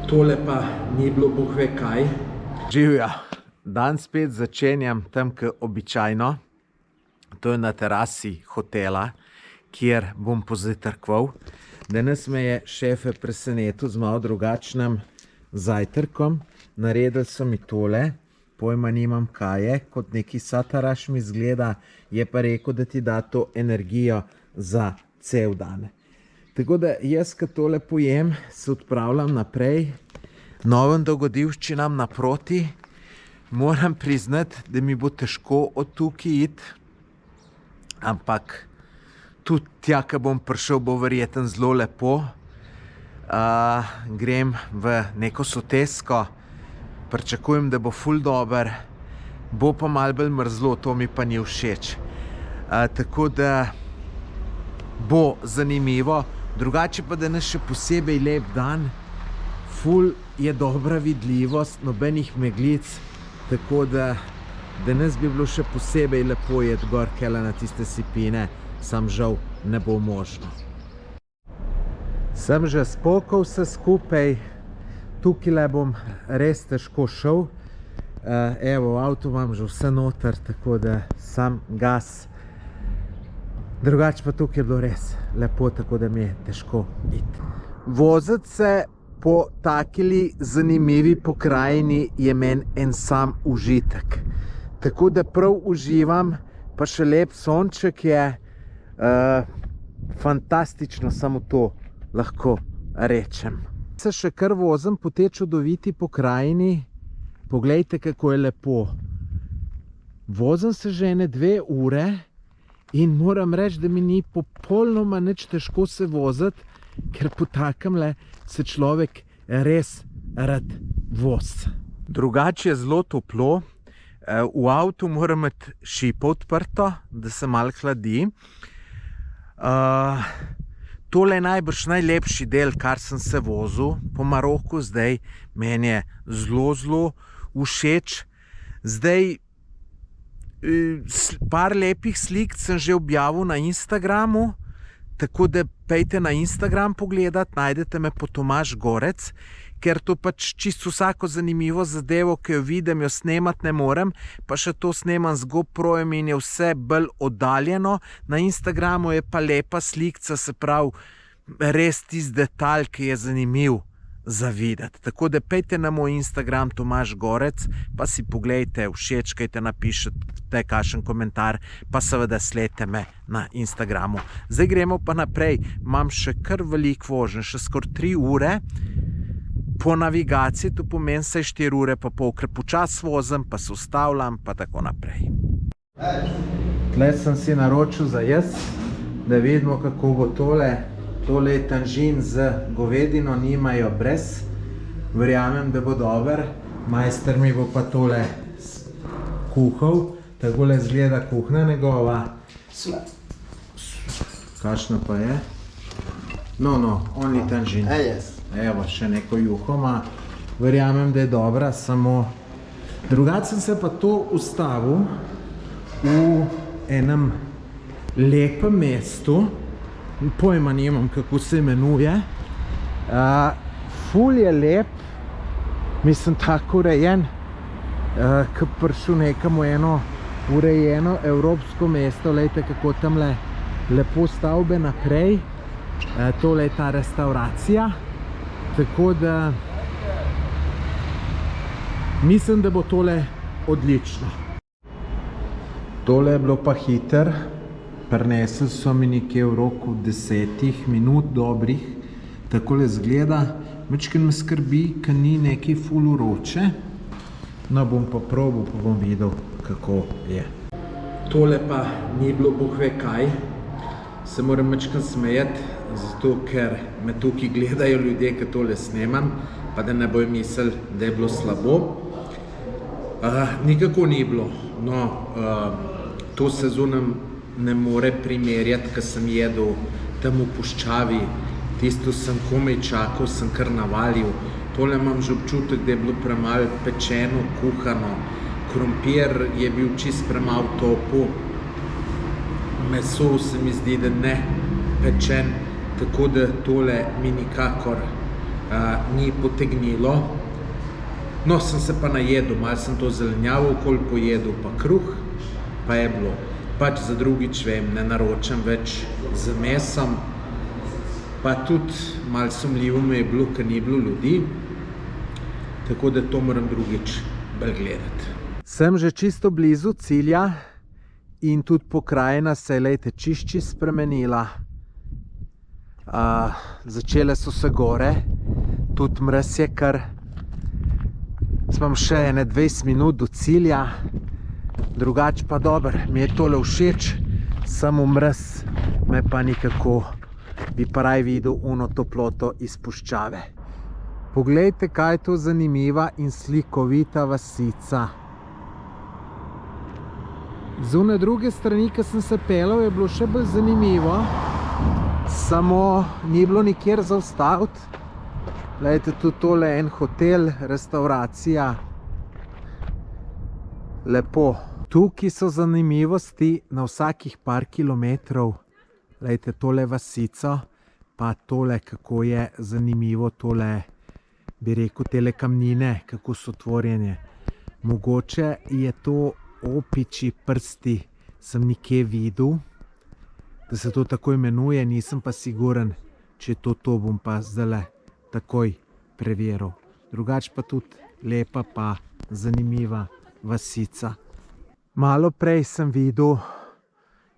Tole pa ni bilo Bog ve kaj. Živja, dan spet začenjam tam, kot običajno. To je na terasi hotela, kjer bom pozajtrkoval. Danes me je šefe presenetil z malo drugačnim zajtrkom. Naredili so mi tole, pojma nimam kaj je, kot neki sataraš mi izgleda, je pa rekel, da ti da to energijo za cel dan. Tako da jaz, ko tole pojem, se odpravljam naprej, novim dogodivščinam naproti. Moram priznati, da mi bo težko od tukaj iti, ampak tudi tja, ko bom prišel, bo verjetno zelo lepo. Grem v neko sotesko, pričakujem, da bo ful dober, bo pa malo bolj mrzlo, to mi pa ni všeč. Tako da bo zanimivo, drugače pa danes še posebej lep dan, ful je dobra vidljivost, nobenih meglic, tako da danes bi bilo še posebej lepo jeti gor kele na tiste sipine, sam žal ne bo možno. Sem že spokal vse skupaj, tukaj bom res težko šel. Evo, v avtu imam že vse noter, tako da sam gas. Drugače pa tukaj je bilo res lepo, tako da mi je težko iti. Voziti se po takili zanimivi pokrajini je meni en sam užitek. Tako da prav uživam, pa še lep sonček je. Fantastično, samo to lahko rečem. Se še kar vozim po tej čudoviti pokrajini. Poglejte, kako je lepo. Vozim se že ene 2 ure in moram reči, da mi ni popolnoma nič težko se voziti, ker po takamle se človek res rad vozi. Drugače je zelo toplo. V avtu moram imeti šipo odprto, da se malo hladi. Tole je najbrž najlepši del, kar sem se vozil po Maroku zdaj. Meni je zelo všeč. Zdaj, par lepih slik sem že objavil na Instagramu, tako da pejte na Instagram pogledat, najdete me po Tomaž Gorec, ker to pač čisto vsako zanimivo zadevo, ki jo vidim, jo snemat ne morem, pa še to snemam z GoProjem in je vse bolj oddaljeno. Na Instagramu je pa lepa slikca, se pravi, res tisti detalj, ki je zanimiv za videti. Tako da pejte na moj Instagram Tomaž Gorec, pa si poglejte, všečkajte, napišete kakšen komentar, pa seveda sledite me na Instagramu. Zdaj gremo pa naprej. Imam še kar veliko voženj, še skoraj 3 ure. Po navigaciji, to pomeni se 4 ure pa pol, ker počas vozim, pa se ustavljam, pa tako naprej. Tle sem si naročil za jaz, da vidimo, kako bo tole. Tole je tanžin z govedino, nimajo brez. Verjamem, da bo dober. Majster mi bo pa tole kuhal. Takole izgleda kuhna njegova. Kakšna pa je? No, only tanžin. Evo, še neko juho ima. Verjamem, da je dobra, samo drugače sem se pa to ustavil v enem lepem mestu. Pojma nimam, kako se imenuje. Ful je lep, mislim tako urejen, ko prišel nekam v eno urejeno evropsko mesto. Lejte, kako tamle lepo stavbe naprej. Tole je ta restauracija. Tako da mislim, da bo tole odlično. Tole je bilo pa hiter. Prinesli so mi nekje v roku 10 minut dobrih. Takole izgleda. Majčkeno me skrbi, ker ni nekaj ful vroče. No, bom pa probal, pa bom videl, kako je. Tole pa ni bilo Bog ve kaj. Se moram majčkeno smejati, zato ker me tukaj gledajo ljudje, ki tole snemam, pa da ne bojo mislili, da je bilo slabo. Nikako ni bilo. No, to sezono ne more primerjati, ko sem jedel tam v puščavi. Tisto sem komaj čakal, sem kar navalil. Tole imam že občutek, da je bilo premalo pečeno, kuhano. Krompir je bil čist premalo topel. Meso se mi zdi, da ne pečen, tako da tole mi nikakor ni potegnilo. No, sem se pa najedel, malo sem to zelenjavo okoli pojedel, pa kruh, pa je bilo. Pač za drugič vem, ne naročam več z mesom, pa tudi malo sumljivo mi je bilo, ker ni bilo ljudi, tako da to moram drugič bolj gledati. Sem že čisto blizu cilja in tudi pokrajina se je, lejte, čišči spremenila. Začele so se gore, tudi mraz je kar. Imam še ene 20 minut do cilja, drugače pa dobro, mi je tole všeč, samo mraz me pa nikako, bi pa raj videl ono toploto iz puščave. Poglejte, kaj je to zanimiva in slikovita vasica. Z one druge strani, ki sem se pelal, je bilo še bolj zanimivo, samo ni bilo nikjer zaustaviti. Glejte, tudi tole en hotel, restauracija. Lepo. Tukaj so zanimivosti na vsakih par kilometrov. Glejte, tole vasico, pa tole, kako je zanimivo tole, bi rekel, tele kamnine, kako so tvorjene. Mogoče je to opičji prsti, sem nekje videl, da se to tako imenuje, nisem pa siguren, če to bom pa zdajle takoj preveril. Drugače pa tudi lepa pa zanimiva vasica. Malo prej sem videl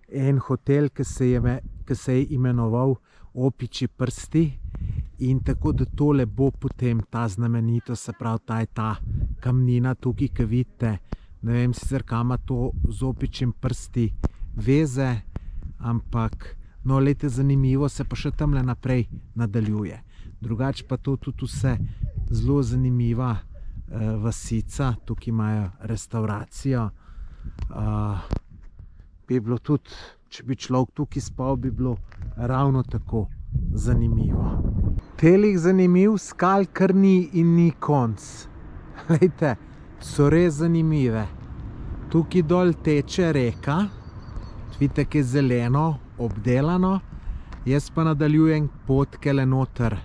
en hotel, ki se je imenoval Opičji prsti, in tako da tole bo potem ta znamenitost, se pravi ta kamnina tukaj, ki vidite. Ne vem sicer, kaj ima to z opičjim prsti veze, ampak no, lejte, zanimivo se pa še tamle naprej nadaljuje. Drugače pa to tudi vse zelo zanimiva vasica, tukaj imajo restauracijo. Bi bilo tudi, če bi človek tukaj spal, bi bilo ravno tako zanimivo. Telih zanimiv skal kar ni in ni konc. Lejte, so res zanimive. Tukaj dol teče reka, vidite, ki je zeleno, obdelano, jaz pa nadaljujem pot kele noter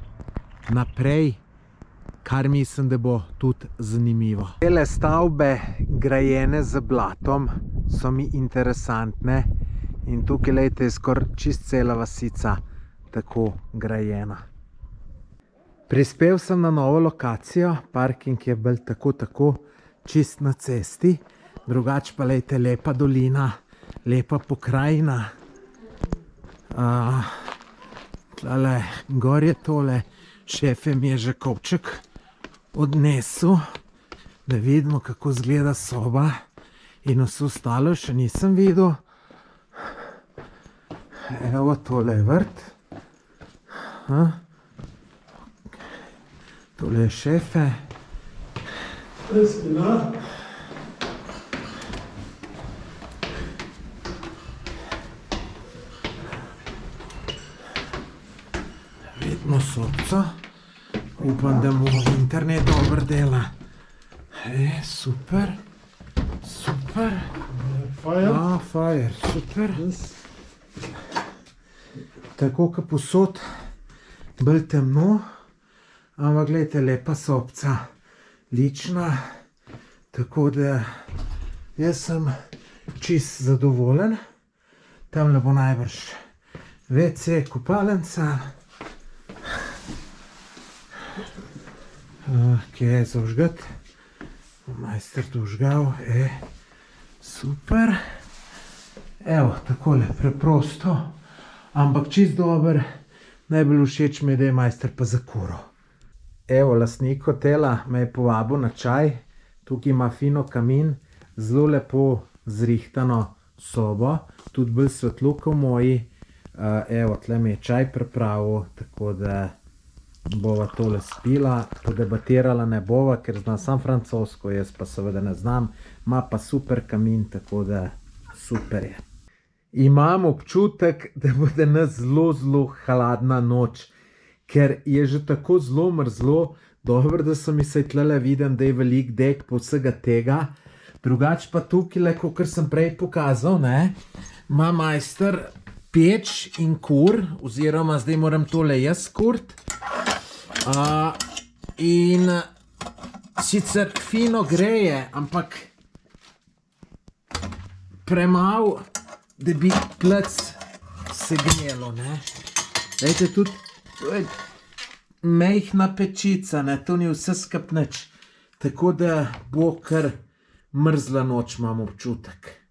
naprej, kar mislim, da bo tudi zanimivo. Tele stavbe, grajene z blatom, so mi interesantne in tukaj, lejte, je skoraj čist cela vasica tako grajena. Prispel sem na novo lokacijo, parking je bolj tako čist na cesti, drugače pa, lejte, lepa dolina, lepa pokrajina. Tlele gor je tole, šefe mi je že kovček odnesel, da vidimo, kako izgleda soba, in vse ostalo še nisem videl. Evo, tole je vrt. Tole je šefe. Vidimo sobco. Upam, da mu internet dobro dela. Super. Super. Fire, super. Tako, kot posod, bolj temno, ampak gledajte, lepa sobca, lična, tako da jaz sem čist zadovoljen. Tamle bo najbrž WC, kopalnica, kje je zaužgat, majster to užgal, super. Evo, takole, preprosto, ampak čist dober. Najbolj všeč mi je, da je majster pa zakuril. Evo, lastnik hotela me je povabil na čaj. Tukaj ima fino kamin, zelo lepo zrihtano sobo, tudi bolj svetlo kot v moji. Evo, tle mi je čaj pripravil, tako da bova tole spila. Podebatirala ne bova, ker znam sam francosko, jaz pa seveda ne znam. Ima pa super kamin, tako da super je. Imam občutek, da bo danes zelo hladna noč, ker je že tako zelo mrzlo. Dobro, da so mi se tlele viden, da je velik dek po vsega tega. Drugače pa tukaj, kot sem prej pokazal, ima majster peč in kur, oziroma zdaj moram tole jaz kurt. In sicer fino greje, ampak premalo, da bi plec se gnjelo, ne. Dajte tudi, to je majhna pečica, ne, to ni vse skup nič. Tako da bo kar mrzla noč, imam občutek.